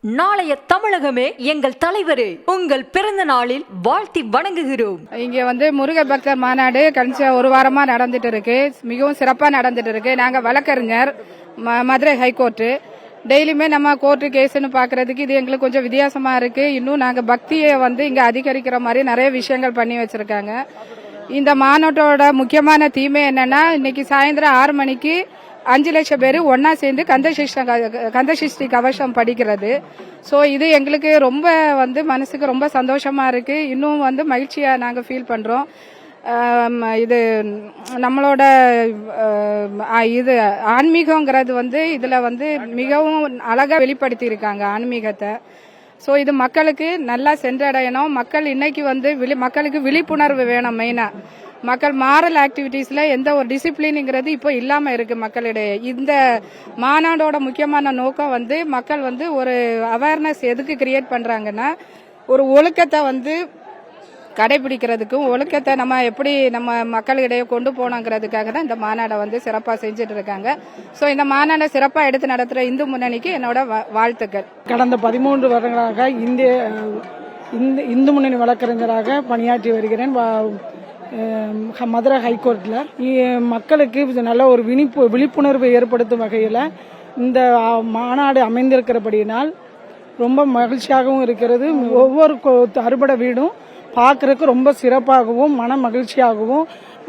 நாளைய தமிழகமே எங்கள் தலைவரே, உங்கள் பிறந்த நாளில் வாழ்த்தி வணங்குகிறோம். இங்க முருக பக்தர் மாநாடு கடைசியா ஒரு வாரமா நடந்துட்டு இருக்கு. மிகவும் சிறப்பா நடந்துட்டு இருக்கு. நாங்க வழக்கறிஞர், மதுரை ஹைகோர்ட்டு. டெய்லியுமே நம்ம கோர்ட்டு கேஸ்ன்னு பாக்குறதுக்கு இது எங்களுக்கு கொஞ்சம் வித்தியாசமா இருக்கு. இன்னும் நாங்க பக்தியை இங்க அதிகரிக்கிற மாதிரி நிறைய விஷயங்கள் பண்ணி வச்சிருக்காங்க. இந்த மாநாட்டோட முக்கியமான தீமை என்னன்னா, இன்னைக்கு சாயந்தரம் 6 மணிக்கு 5 லட்சம் பேர் ஒன்னா சேர்ந்து கந்தசஷ்டி கவசம் படிக்கிறது. ஸோ இது எங்களுக்கு ரொம்ப மனசுக்கு ரொம்ப சந்தோஷமா இருக்கு. இன்னும் மகிழ்ச்சியா நாங்க ஃபீல் பண்றோம். இது நம்மளோட இது ஆன்மீகங்கிறது இதுல மிகவும் அழகா வெளிப்படுத்தி இருக்காங்க ஆன்மீகத்தை. ஸோ இது மக்களுக்கு நல்லா சென்றடையணும். மக்கள் இன்னைக்கு மக்களுக்கு விழிப்புணர்வு வேணும். மெயினா மக்கள் மாரல் ஆக்டிவிட்டீஸ்ல எந்த ஒரு டிசிப்ளின்ங்கிறது இப்போ இல்லாம இருக்கு மக்களிடையே. இந்த மாநாடோட முக்கியமான நோக்கம் மக்கள் ஒரு அவேர்னஸ் எதுக்கு கிரியேட் பண்றாங்கன்னா, ஒரு ஒழுக்கத்தை கடைபிடிக்கிறதுக்கும் ஒழுக்கத்தை நம்ம எப்படி நம்ம மக்களிடையே கொண்டு போனோங்கிறதுக்காக தான் இந்த மாநாடை சிறப்பா செஞ்சுட்டு இருக்காங்க. ஸோ இந்த மாநாடை சிறப்பா எடுத்து நடத்துற இந்து முன்னணிக்கு என்னோட வாழ்த்துக்கள். கடந்த 13 வருடங்களாக இந்து முன்னணி வழக்கறிஞராக பணியாற்றி வருகிறேன் மதுரை ஹைகோர்ட்ல. மக்களுக்கு நல்ல ஒரு விழிப்புணர்வை ஏற்படுத்தும் வகையில் இந்த மாநாடு அமைந்திருக்கிறபடியினால் ரொம்ப மகிழ்ச்சியாகவும் இருக்கிறது. ஒவ்வொரு அறுபடை வீடும் பார்க்கறதுக்கு ரொம்ப சிறப்பாகவும் மன மகிழ்ச்சியாகவும்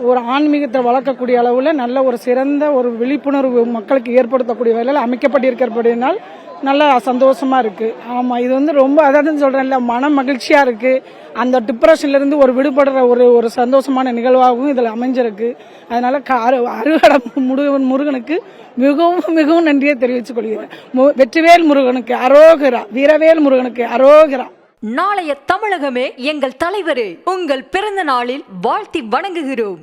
ஒரு ஆன்மீகத்தை வளர்க்கக்கூடிய அளவில் நல்ல ஒரு சிறந்த ஒரு விழிப்புணர்வு மக்களுக்கு ஏற்படுத்தக்கூடிய வகையில் அமைக்கப்பட்டிருக்கிறபடியினால் நல்ல சந்தோஷமா இருக்கு. ஆமா, இது ரொம்ப அதான் சொல்றேன்ல, மன மகிழ்ச்சியா இருக்கு. அந்த டிப்ரெஷன்ல இருந்து ஒரு விடுபடுற ஒரு சந்தோஷமான நிகழ்வாகவும் இதுல அமைஞ்சிருக்கு. அதனால அறுகட முருகனுக்கு மிகவும் மிகவும் நன்றியை தெரிவித்துக் கொள்கிறேன். வெற்றிவேல் முருகனுக்கு அரோகரா, வீரவேல் முருகனுக்கு அரோகரா. நாளைய தமிழகமே எங்கள் தலைவரே, உங்கள் பிறந்த நாளில் வாழ்த்தி வணங்குகிறோம்.